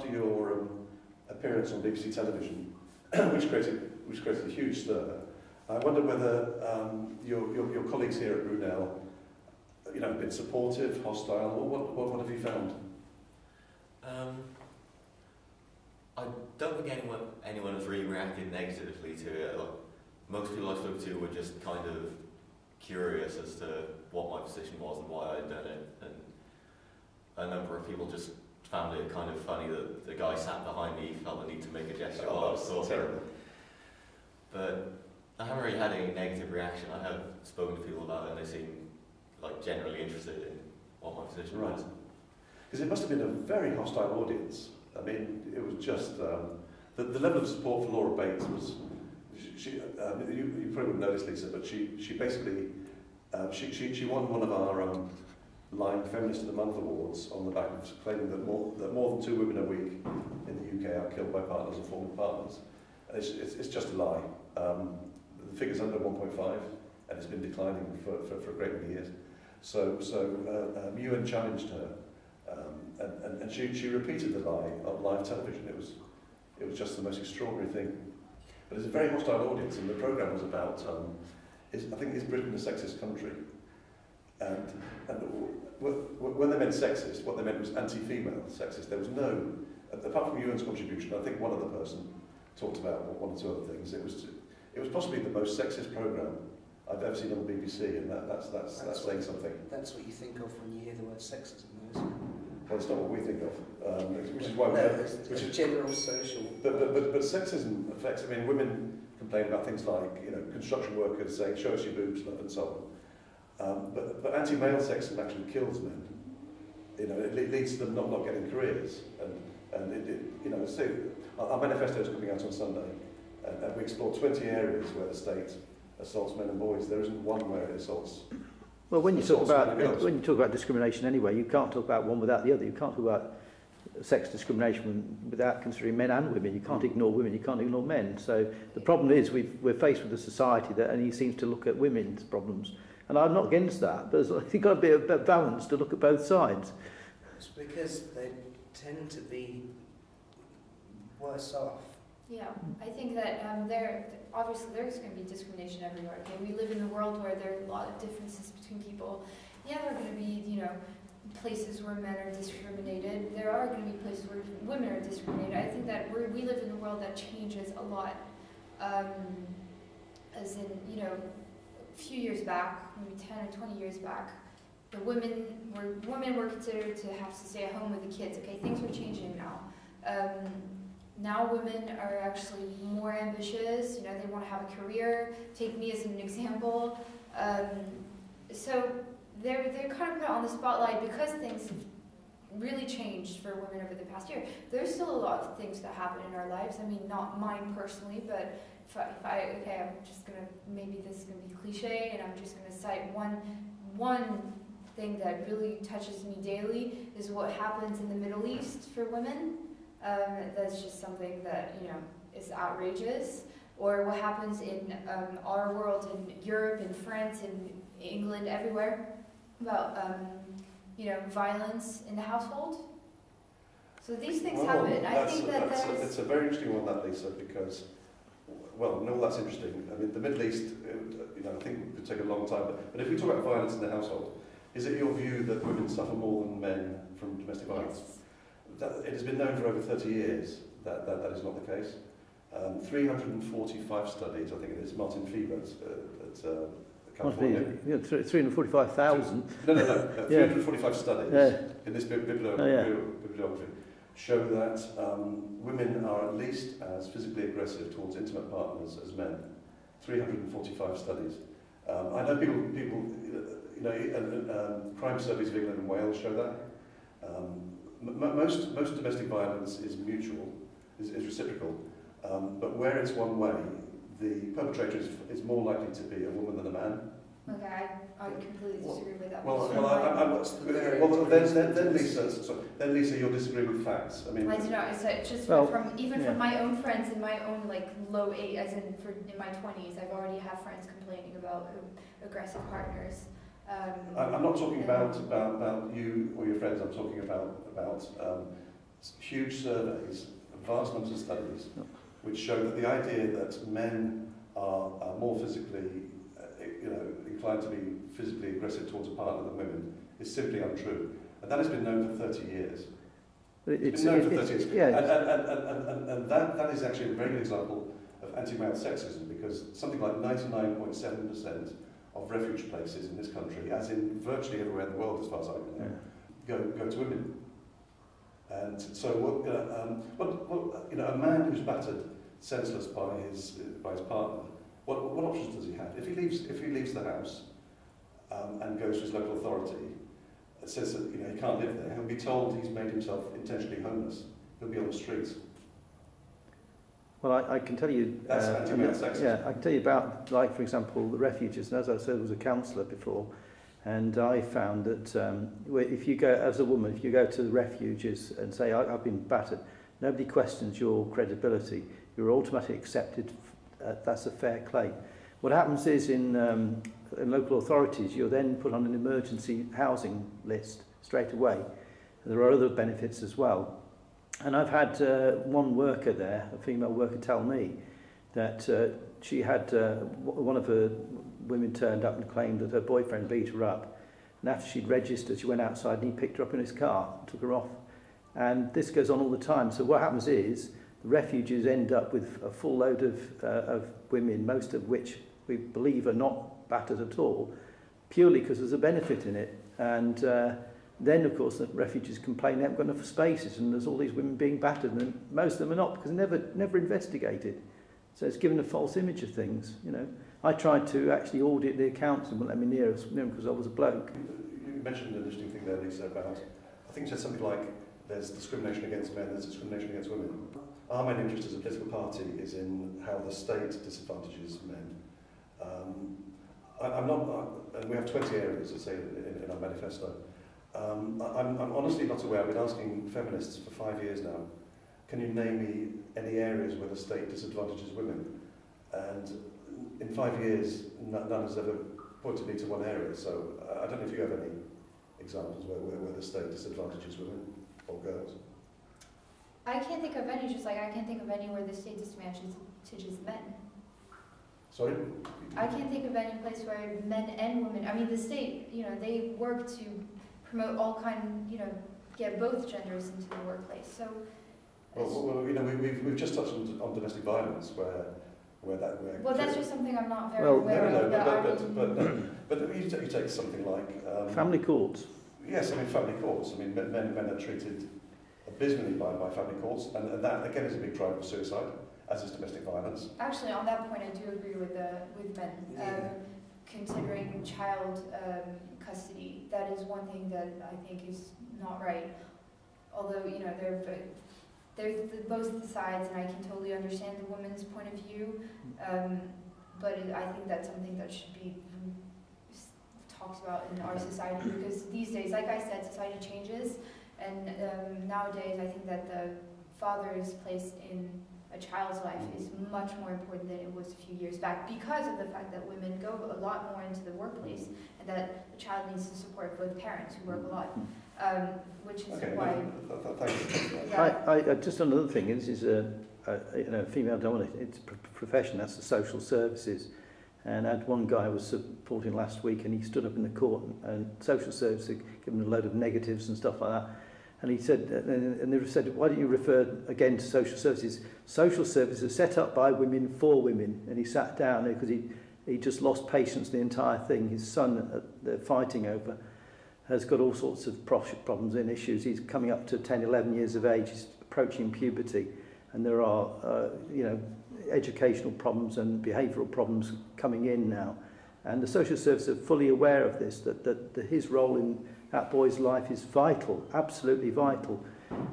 after your appearance on BBC television, which created a huge stir, I wonder whether your colleagues here at Brunel, have been supportive, hostile, or what have you found? I don't think anyone has really reacted negatively to it. Like, most people I spoke to were just kind of curious as to what my position was and why I'd done it, and a number of people just found it kind of funny that the guy sat behind me felt the need to make a gesture while I was talking. Terrible. But I haven't really had any negative reaction. I have spoken to people about it and they seem like generally interested in what my position was. Because it must have been a very hostile audience. I mean, it was just the level of support for Laura Bates was. You probably wouldn't notice, Lisa, but she basically she won one of our Lyme Feminist of the Month awards on the back of claiming that more than 2 women a week in the UK are killed by partners or former partners. And it's just a lie. The figure's under 1.5, and it's been declining for a great many years. So Ewan challenged her, and she repeated the lie on live television. It was just the most extraordinary thing. But it's a very hostile audience, and the programme was about, I think, is Britain a sexist country? And when they meant sexist, what they meant was anti-female sexist. There was no, apart from Ewan's contribution, I think one other person talked about one or two other things. It was possibly the most sexist programme I've ever seen on the BBC, and that's saying something. That's what you think of when you hear the word sexism, though, isn't it? Well, it's not what we think of, which is why it's general social. But sexism affects. I mean, women complain about things like construction workers saying "show us your boobs, love," and so on. But anti-male sexism actually kills men. It leads to them not getting careers, and so our manifesto is coming out on Sunday, and we explore 20 areas where the state assaults men and boys. There isn't one where it assaults. Well, when you talk about discrimination anyway, you can't talk about one without the other. You can't talk about sex discrimination without considering men and women. You can't ignore women, you can't ignore men. So the problem is we're faced with a society that only seems to look at women's problems. And I'm not against that, but I think you've got to be a bit of balance to look at both sides. It's because they tend to be worse off. Yeah, I think that obviously there's going to be discrimination everywhere. Okay, we live in a world where there are a lot of differences between people. Yeah, there are going to be places where men are discriminated. There are going to be places where women are discriminated. I think that we live in a world that changes a lot. As in, a few years back, maybe 10 or 20 years back, women were considered to have to stay at home with the kids. Okay, things are changing now. Now women are actually more ambitious, they want to have a career. Take me as an example. So they're kind of put on the spotlight because things have really changed for women over the past year. There's still a lot of things that happen in our lives. I mean, not mine personally, but I'm just gonna, maybe this is gonna be cliche, and I'm just gonna cite one thing that really touches me daily is what happens in the Middle East for women. That's just something that is outrageous. Or what happens in our world, in Europe, in France, in England, everywhere, about violence in the household. So these things happen. I think it's a very interesting one, that, Lisa, because that's interesting. I mean, the Middle East, I think it could take a long time. But if we talk about violence in the household, is it your view that women suffer more than men from domestic violence? Yes. It has been known for over 30 years that is not the case. 345 studies, I think it is, Martin Fieber at California. 345,000. No. 345 studies in this bibliography show that women are at least as physically aggressive towards intimate partners as men. 345 studies. I know people, crime surveys of England and Wales show that. Most domestic violence is mutual, is reciprocal, but where it's one way, the perpetrator is more likely to be a woman than a man. Okay, I completely disagree with that. Then Lisa, you're disagreeing with facts. I mean, I do not. It's just from my own friends in my own low age, as in in my 20s, I've already had friends complaining about aggressive partners. I'm not talking about you or your friends. I'm talking about huge surveys, vast numbers of studies, which show that the idea that men are more physically, inclined to be physically aggressive towards a partner than women is simply untrue. And that has been known for 30 years. It's been known for 30 years. Yeah, and that is actually a very good example of anti-male sexism, because something like 99.7% of refuge places in this country, as in virtually everywhere in the world as far as I can know, go to women. And so, a man who's battered senseless by his partner, what options does he have? If he leaves the house and goes to his local authority, it says that he can't live there, he'll be told he's made himself intentionally homeless. He'll be on the streets. well, I can tell you... That's anti-male sexism. Yeah, I can tell you about, like, for example, the refuges. And as I said, I was a counsellor before, and I found that if you go, as a woman, if you go to the refuges and say, I've been battered, nobody questions your credibility. You're automatically accepted. That's a fair claim. What happens is in local authorities, you're then put on an emergency housing list straight away. There are other benefits as well. And I've had one worker there, a female worker, tell me that she had one of her women turned up and claimed that her boyfriend beat her up. And after she'd registered, she went outside and he picked her up in his car, took her off. And this goes on all the time. So what happens is the refuges end up with a full load of women, most of which we believe are not battered at all, purely because there's a benefit in it. And then, of course, the refugees complain they haven't got enough spaces, and there's all these women being battered, and most of them are not, because they're never investigated. So it's given a false image of things, I tried to actually audit the accounts and wouldn't let me near us because I was a bloke. You mentioned an interesting thing there, Lisa, about, I think you said something like, there's discrimination against men, there's discrimination against women. Our main interest as a political party is in how the state disadvantages men. And we have 20 areas, let's say, in our manifesto. I'm honestly not aware. I've been asking feminists for 5 years now, can you name me any areas where the state disadvantages women? And in 5 years, none has ever pointed me to one area. So I don't know if you have any examples where the state disadvantages women or girls. I can't think of any, just like I can't think of any where the state disadvantages men. Sorry? I can't think of any place where men and women, I mean the state, they work to promote all get both genders into the workplace. So, we've just touched on domestic violence, where that's just something I'm not very aware of. But you take something like family courts. Yes, I mean family courts. I mean men are treated abysmally by family courts, and that again is a big driver of suicide, as is domestic violence. Actually, on that point, I do agree with men. Considering child custody, that is one thing that I think is not right. Although there's both sides, and I can totally understand the woman's point of view. But I think that's something that should be talked about in our society, because these days, like I said, society changes, and nowadays I think that the father's place in a child's life is much more important than it was a few years back, because of the fact that women go a lot more into the workplace, and that the child needs to support both parents who work a lot, which is why. Thank you. Just another thing, this is a female dominated. It's a profession. That's the social services, and I had one guy I was supporting last week, and he stood up in the court, and social services had given a load of negatives and stuff like that. And he said, and they said, why don't you refer again to social services? Social services are set up by women for women. And he sat down because he just lost patience the entire thing. His son, they're fighting over, has got all sorts of problems and issues. He's coming up to 10, 11 years of age. He's approaching puberty. And there are, educational problems and behavioural problems coming in now. And the social services are fully aware of this, that his role in that boy's life is vital, absolutely vital.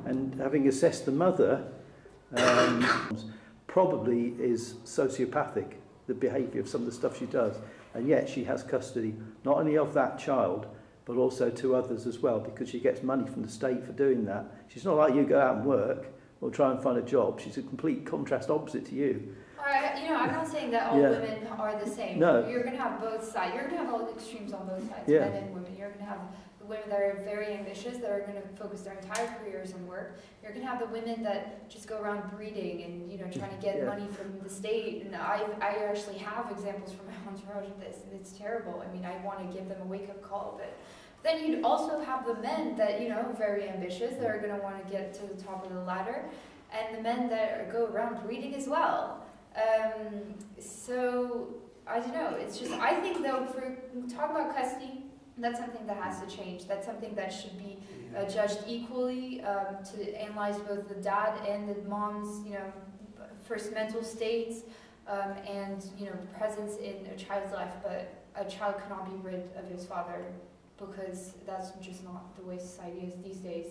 And having assessed the mother, probably is sociopathic, the behaviour of some of the stuff she does. And yet she has custody, not only of that child, but also 2 others as well, because she gets money from the state for doing that. She's not like you go out and work or try and find a job. She's a complete contrast opposite to you. I'm not saying that all women are the same. No. You're going to have both sides. You're going to have all the extremes on both sides, Yeah. men and women. You're going to have the women that are very ambitious, that are going to focus their entire careers on work. You're going to have the women that just go around breeding and, you know, trying to get money from the state. And I actually have examples from my entourage of this, and it's terrible. I mean, I want to give them a wake-up call, but then you'd also have the men that, you know, are very ambitious, that are going to want to get to the top of the ladder, and the men that go around breeding as well. So, I don't know, it's just, I think though, for talking about custody, that's something that has to change. That's something that should be judged equally, to analyze both the dad and the mom's, you know, first mental states, and, you know, presence in a child's life, but a child cannot be rid of his father, because that's just not the way society is these days.